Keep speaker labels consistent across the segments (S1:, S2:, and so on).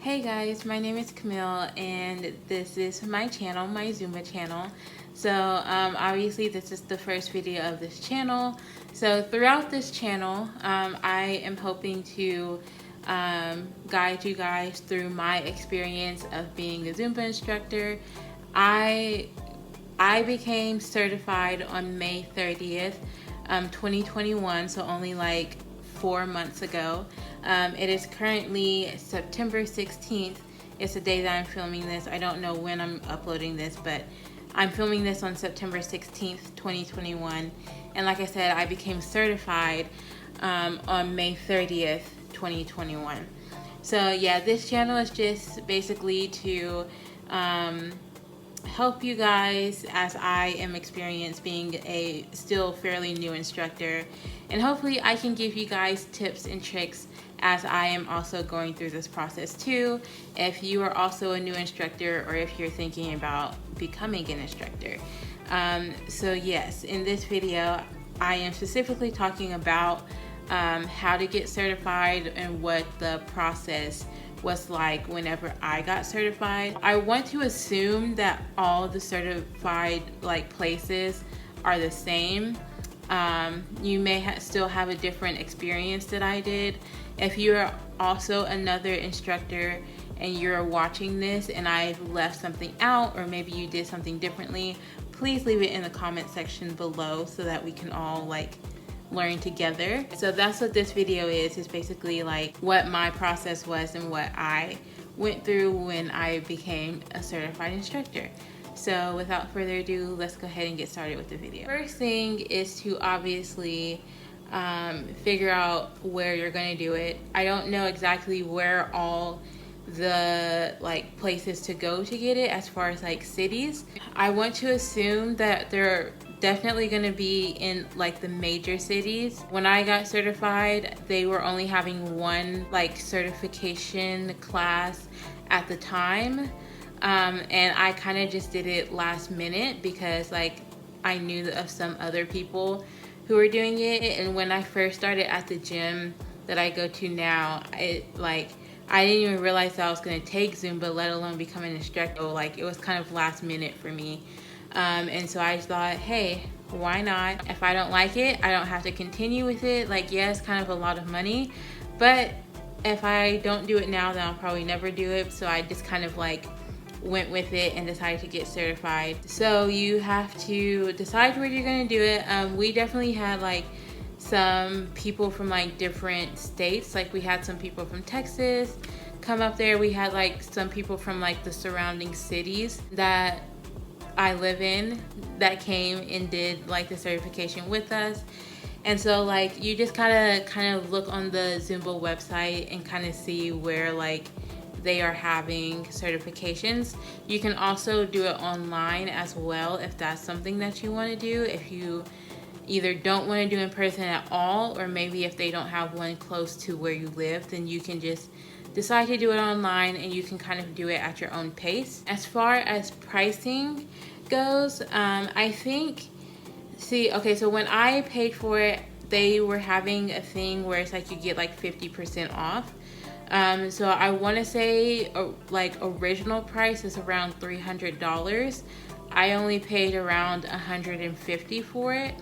S1: Hey guys, my name is Camille and this is my channel, my Zumba channel. So obviously this is the first video of this channel. So throughout this channel, I am hoping to guide you guys through my experience of being a Zumba instructor. I became certified on May 30th, 2021, so only like 4 months ago. It is currently September 16th. It's the day that I'm filming this. I don't know when I'm uploading this, but I'm filming this on September 16th, 2021. And like I said, I became certified on May 30th, 2021. So yeah, this channel is just basically to help you guys as I am experienced being a still fairly new instructor, and hopefully I can give you guys tips and tricks as I am also going through this process too, if you are also a new instructor or if you're thinking about becoming an instructor. So yes, in this video I am specifically talking about how to get certified and what the process was like whenever I got certified. I want to assume that all the certified places are the same. You may still have a different experience that I did. If you're also another instructor and you're watching this and I've left something out, or maybe you did something differently, please leave it in the comment section below so that we can all learn together. So that's what this video is basically what my process was and what I went through when I became a certified instructor. So without further ado, let's go ahead and get started with the video. First thing is to obviously figure out where you're going to do it. I don't know exactly where all the places to go to get it as far as cities. I want to assume that they're definitely going to be in the major cities. When I got certified, they were only having one certification class at the time, and I kind of just did it last minute because I knew of some other people who were doing it. And when I first started at the gym that I go to now, I didn't even realize that I was going to take Zumba, let alone become an instructor. It was kind of last minute for me. And so I just thought, hey, why not? If I don't like it, I don't have to continue with it. Yeah, it's kind of a lot of money, but if I don't do it now, then I'll probably never do it. So I just kind of went with it and decided to get certified. So you have to decide where you're going to do it. We definitely had some people from different states. We had some people from Texas come up there. We had some people from the surrounding cities that I live in that came and did the certification with us. And so you just kind of look on the Zumba website and kind of see where they are having certifications. You can also do it online as well if that's something that you want to do. If you either don't want to do in person at all, or maybe if they don't have one close to where you live, then you can just decide to do it online and you can kind of do it at your own pace. As far as pricing goes, I think, so when I paid for it, they were having a thing where it's you get 50% off. So I want to say original price is around $300. I only paid around $150 for it.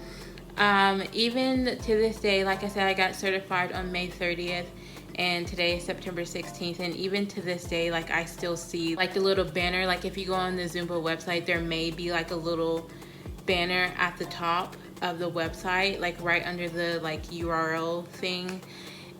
S1: Even to this day, like I said, I got certified on May 30th and today is September 16th, and even to this day I still see the little banner. If you go on the Zumba website, there may be a little banner at the top of the website, right under the URL thing,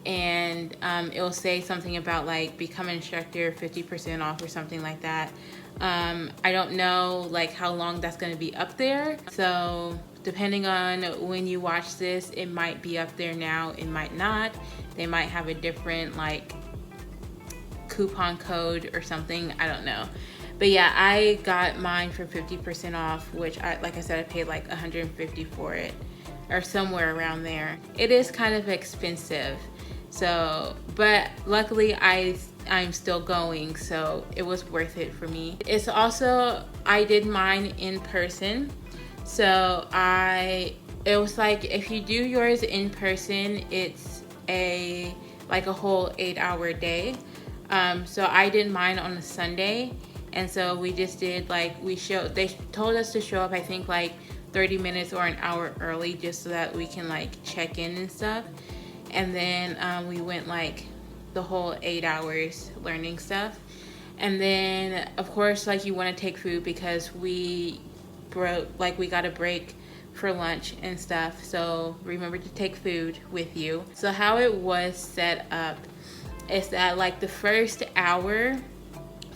S1: and it'll say something about become an instructor, 50% off or something like that. I don't know how long that's going to be up there, so depending on when you watch this, it might be up there now, it might not. They might have a different coupon code or something, I don't know. But yeah, I got mine for 50% off, which like I said, I paid $150 for it, or somewhere around there. It is kind of expensive, so, but luckily I'm still going, so it was worth it for me. It's also, I did mine in person, so it was if you do yours in person, it's a whole 8-hour day. So I did mine on a Sunday, and so we just did like they told us to show up, I think like 30 minutes or an hour early, just so that we can like check in and stuff. And then we went like the whole 8 hours learning stuff. And then of course, like, you want to take food because we got a break for lunch and stuff, so remember to take food with you. So how it was set up is that like the first hour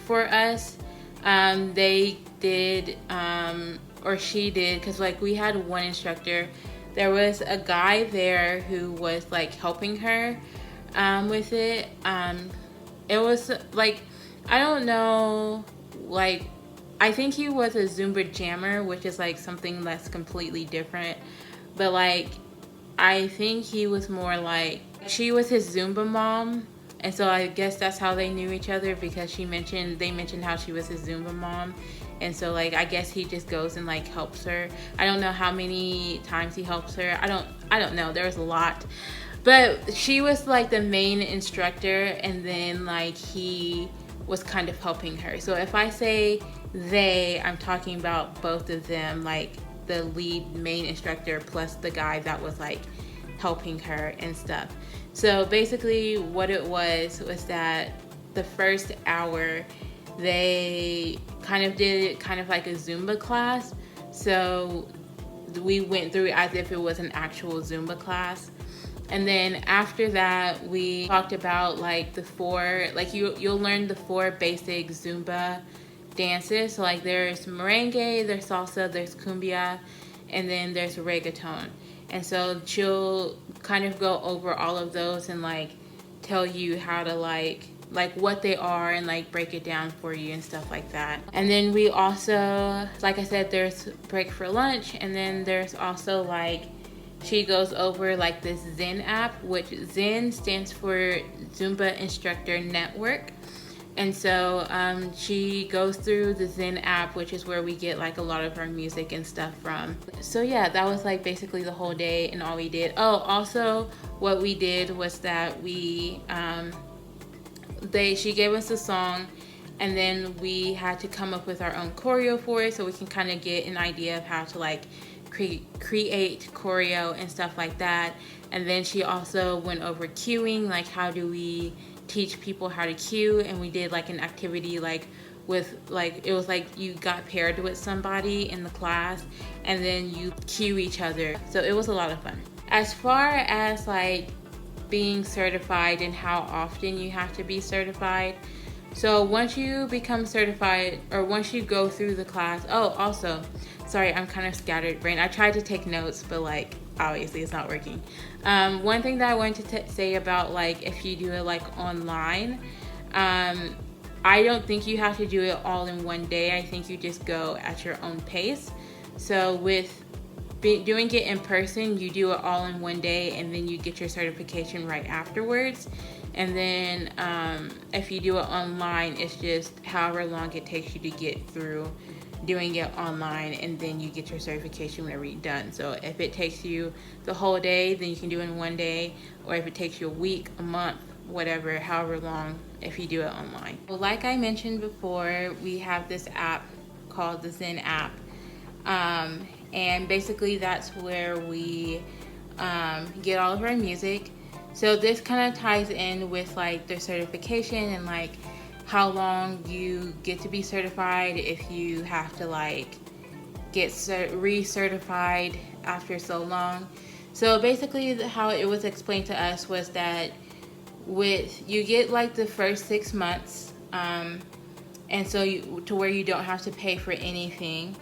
S1: for us, they did or she did, because like we had one instructor, there was a guy there who was like helping her with it. It was like, I don't know, like, I think he was a Zumba jammer, which is like something that's completely different. But like, I think he was more like, she was his Zumba mom. And so I guess that's how they knew each other, because they mentioned how she was his Zumba mom. And so like, I guess he just goes and like helps her. I don't know how many times he helps her. I don't know. There was a lot. But she was like the main instructor, and then like he was kind of helping her. So if I say they, I'm talking about both of them, like the lead main instructor plus the guy that was like helping her and stuff. So basically what it was that the first hour they kind of did it kind of like a Zumba class. So we went through it as if it was an actual Zumba class. And then after that, we talked about like the four, like you'll learn the 4 basic Zumba dances. So like there's merengue, there's salsa, there's cumbia, and then there's reggaeton. And so she'll kind of go over all of those and like tell you how to like what they are, and like break it down for you and stuff like that. And then we also, like I said, there's break for lunch, and then there's also like, she goes over like this Zen app, which Zen stands for Zumba Instructor Network. And so she goes through the Zen app, which is where we get like a lot of our music and stuff from. So yeah, that was like basically the whole day and all we did. Oh, also what we did was that we, she gave us a song, and then we had to come up with our own choreo for it, so we can kind of get an idea of how to like create choreo and stuff like that. And then she also went over cueing, like how do we teach people how to cue, and we did like an activity like with like, it was like you got paired with somebody in the class and then you cue each other. So it was a lot of fun. As far as like being certified and how often you have to be certified, so once you become certified, or once you go through the class, oh also, sorry, I'm kind of scattered brain. I tried to take notes, but like obviously it's not working. One thing that I wanted to say about like if you do it like online, I don't think you have to do it all in one day. I think you just go at your own pace. So with doing it in person, you do it all in one day, and then you get your certification right afterwards. And then if you do it online, it's just however long it takes you to get through doing it online, and then you get your certification whenever you're done. So if it takes you the whole day, then you can do it in one day, or if it takes you a week, a month, whatever, however long, if you do it online. Well, like I mentioned before, we have this app called the Zen app, and basically that's where we get all of our music. So this kind of ties in with like the certification and like how long you get to be certified, if you have to like get recertified after so long. So basically how it was explained to us was that you get like the first 6 months, and so to where you don't have to pay for anything,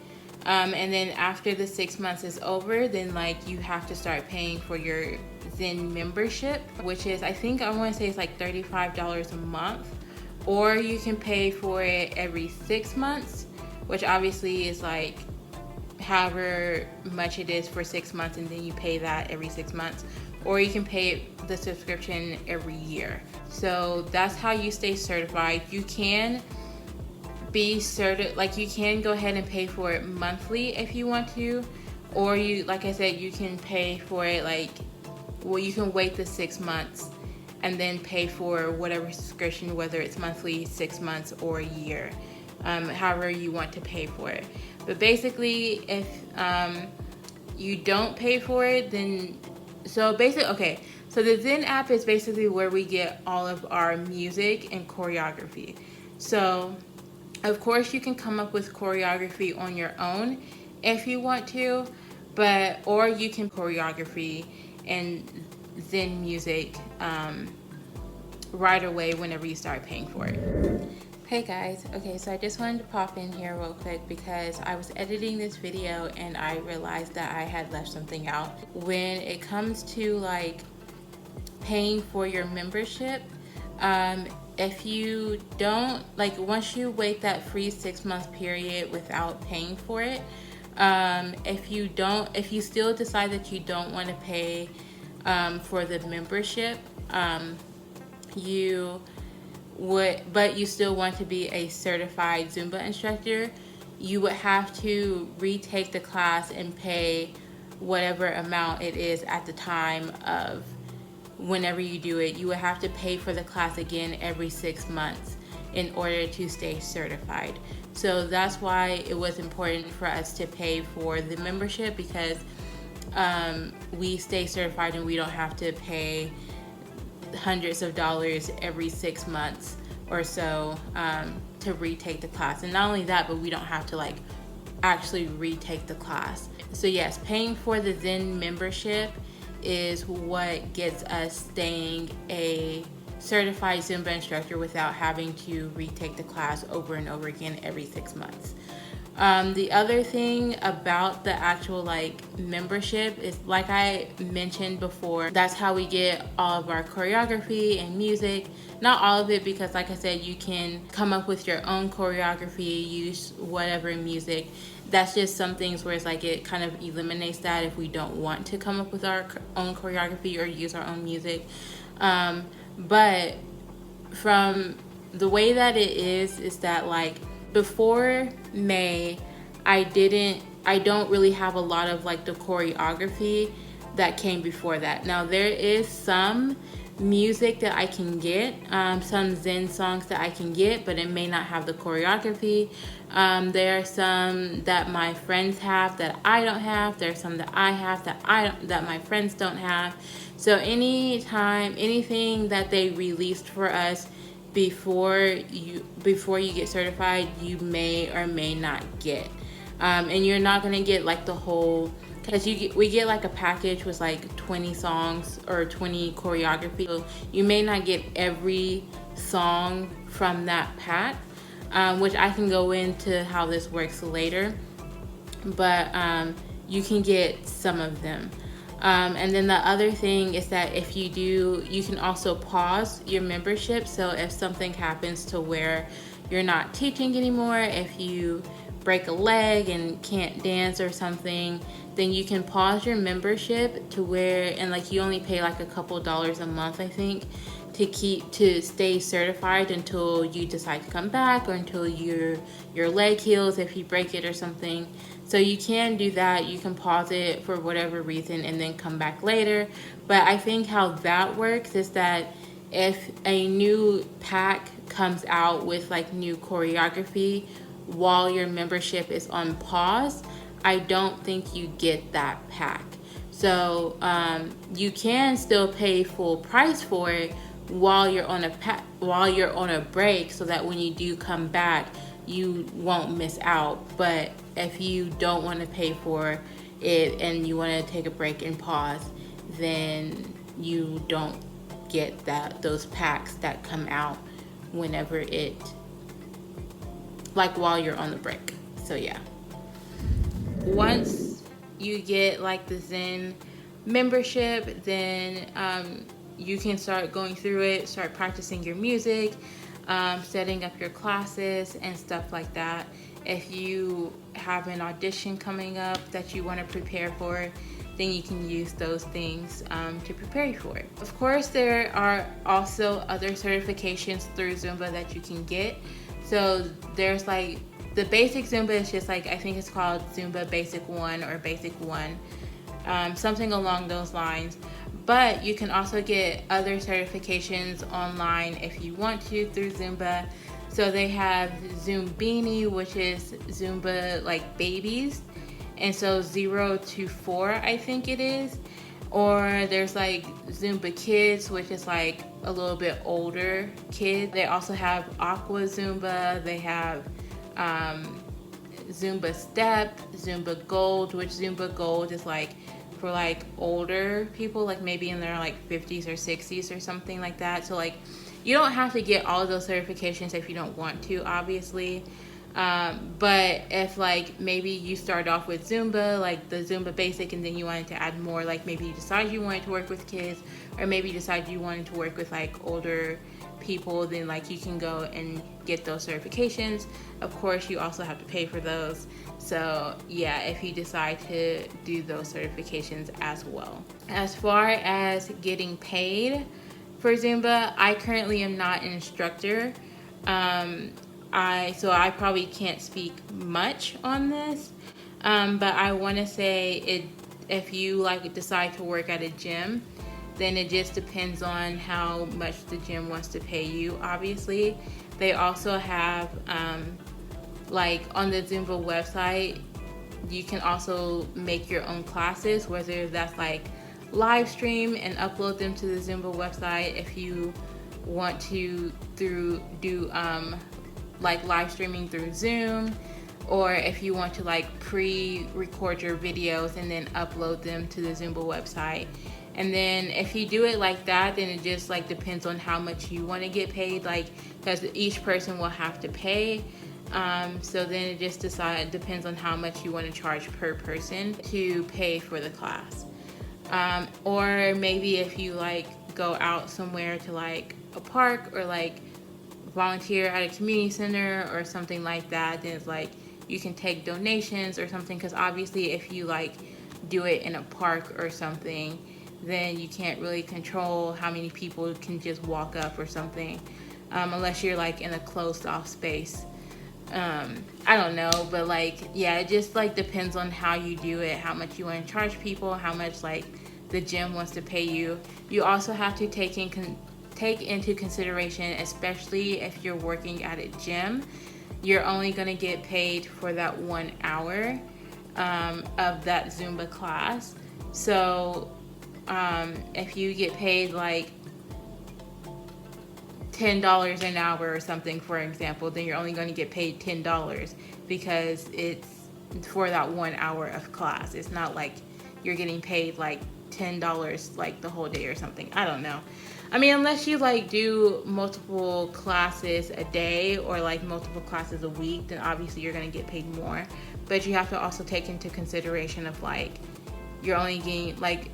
S1: and then after the 6 months is over, then like you have to start paying for your Zen membership, which is, I think I want to say it's like $35 a month, or you can pay for it every 6 months, which obviously is like however much it is for 6 months, and then you pay that every 6 months, or you can pay the subscription every year. So that's how you stay certified. You can be like you can go ahead and pay for it monthly if you want to, or you, like I said, you can pay for it like, well, you can wait the 6 months and then pay for whatever subscription, whether it's monthly, 6 months, or a year, however you want to pay for it. But basically, if you don't pay for it, then so the Zen app is basically where we get all of our music and choreography. So of course you can come up with choreography on your own if you want to, or you can choreography and Zen music right away whenever you start paying for it. Hey guys, okay, so I just wanted to pop in here real quick because I was editing this video and I realized that I had left something out. When it comes to like paying for your membership, if you don't, like, once you wait that free 6-month period without paying for it, if you still decide that you don't want to pay for the membership, but you still want to be a certified Zumba instructor, you would have to retake the class and pay whatever amount it is at the time of whenever you do it. You would have to pay for the class again every 6 months in order to stay certified. So that's why it was important for us to pay for the membership, because we stay certified and we don't have to pay hundreds of dollars every 6 months or so to retake the class. And not only that, but we don't have to like actually retake the class. So yes, paying for the Zen membership is what gets us staying a certified Zumba instructor without having to retake the class over and over again every 6 months. The other thing about the actual like membership is, like I mentioned before, that's how we get all of our choreography and music. Not all of it, because like I said, you can come up with your own choreography, use whatever music. That's just some things where it's like it kind of eliminates that if we don't want to come up with our own choreography or use our own music. But from the way that it is that like before May, I don't really have a lot of like the choreography that came before that. Now there is some music that I can get, some Zen songs that I can get, but it may not have the choreography. There are some that my friends have that I don't have. There are some that I have that my friends don't have. So anything that they released for us before you get certified, you may or may not get, and you're not gonna get like the whole, because we get like a package with like 20 songs or 20 choreography. So you may not get every song from that pack, which I can go into how this works later, but you can get some of them. And then the other thing is that if you do, you can also pause your membership. So if something happens to where you're not teaching anymore, if you break a leg and can't dance or something, then you can pause your membership to where, and like you only pay like a couple dollars a month, I think, to stay certified until you decide to come back, or until your leg heals if you break it or something. So you can do that. You can pause it for whatever reason and then come back later. But I think how that works is that if a new pack comes out with like new choreography while your membership is on pause, I don't think you get that pack. So you can still pay full price for it while you're on a break, so that when you do come back, you won't miss out. But if you don't want to pay for it and you want to take a break and pause, then you don't get those packs that come out whenever while you're on the break. So yeah, once you get like the Zen membership, then you can start going through it, start practicing your music, setting up your classes and stuff like that. If you have an audition coming up that you want to prepare for, then you can use those things to prepare you for it. Of course, there are also other certifications through Zumba that you can get. So there's like the basic Zumba is just like, I think it's called Zumba Basic 1 or Basic 1, something along those lines. But you can also get other certifications online if you want to through Zumba. So they have Zumbini, which is Zumba like babies, and so 0 to 4 I think it is. Or there's like Zumba Kids, which is like a little bit older kids. They also have Aqua Zumba. They have Zumba Step, Zumba Gold, which Zumba Gold is like for like older people, like maybe in their like 50s or 60s or something like that. So like you don't have to get all of those certifications if you don't want to, obviously. But if like maybe you start off with Zumba, like the Zumba basic, and then you wanted to add more, like maybe you decide you wanted to work with kids, or maybe you decide you wanted to work with like older people, then like you can go and get those certifications. Of course, you also have to pay for those. So yeah, if you decide to do those certifications as well. As far as getting paid for Zumba, I currently am not an instructor. So I probably can't speak much on this, but I want to say if you like decide to work at a gym, then it just depends on how much the gym wants to pay you. Obviously, they also have like on the Zumba website, you can also make your own classes, whether that's like live stream and upload them to the Zumba website if you want to do like live streaming through Zoom, or if you want to like pre-record your videos and then upload them to the Zumba website. And then if you do it like that, then it just like depends on how much you want to get paid, like because each person will have to pay. So then it just depends on how much you want to charge per person to pay for the class. Or maybe if you like go out somewhere to like a park or like volunteer at a community center or something like that, then it's like you can take donations or something, because obviously if you like do it in a park or something, then you can't really control how many people can just walk up or something, unless you're like in a closed off space. I don't know, but like yeah, it just like depends on how you do it, how much you want to charge people, how much like the gym wants to pay you. You also have to take into consideration, especially if you're working at a gym, you're only going to get paid for that 1 hour of that Zumba class. So if you get paid like $10 an hour or something, for example, then you're only going to get paid $10 because it's for that 1 hour of class. It's not like you're getting paid like $10 like the whole day or something. I don't know. I mean, unless you like do multiple classes a day or like multiple classes a week, then obviously you're going to get paid more. But you have to also take into consideration of like you're only getting like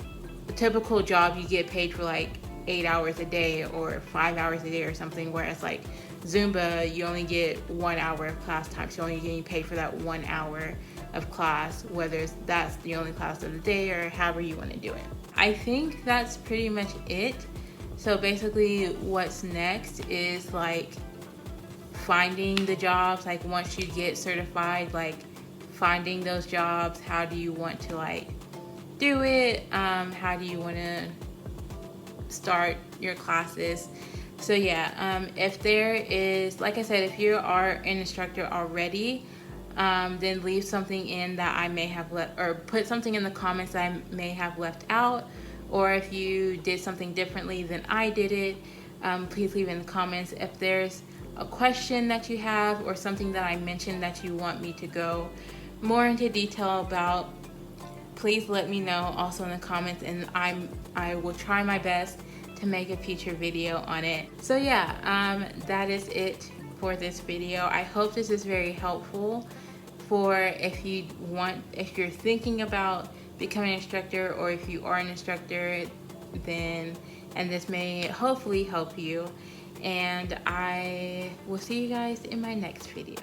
S1: a typical job, you get paid for like 8 hours a day or 5 hours a day or something, whereas like Zumba, you only get 1 hour of class time, so you're only getting paid for that 1 hour of class, whether that's the only class of the day or however you want to do it. I think that's pretty much it. So basically what's next is like finding the jobs. Like once you get certified, like finding those jobs. How do you want to like do it? How do you want to start your classes? So yeah, if there is, like I said, if you are an instructor already, then leave something in that I may have left, or put something in the comments that I may have left out. Or if you did something differently than I did it, please leave in the comments. If there's a question that you have or something that I mentioned that you want me to go more into detail about, please let me know also in the comments, and I will try my best to make a future video on it. So yeah, that is it for this video. I hope this is very helpful for if you're thinking about becoming an instructor, or if you are an instructor, and this may hopefully help you. And I will see you guys in my next video.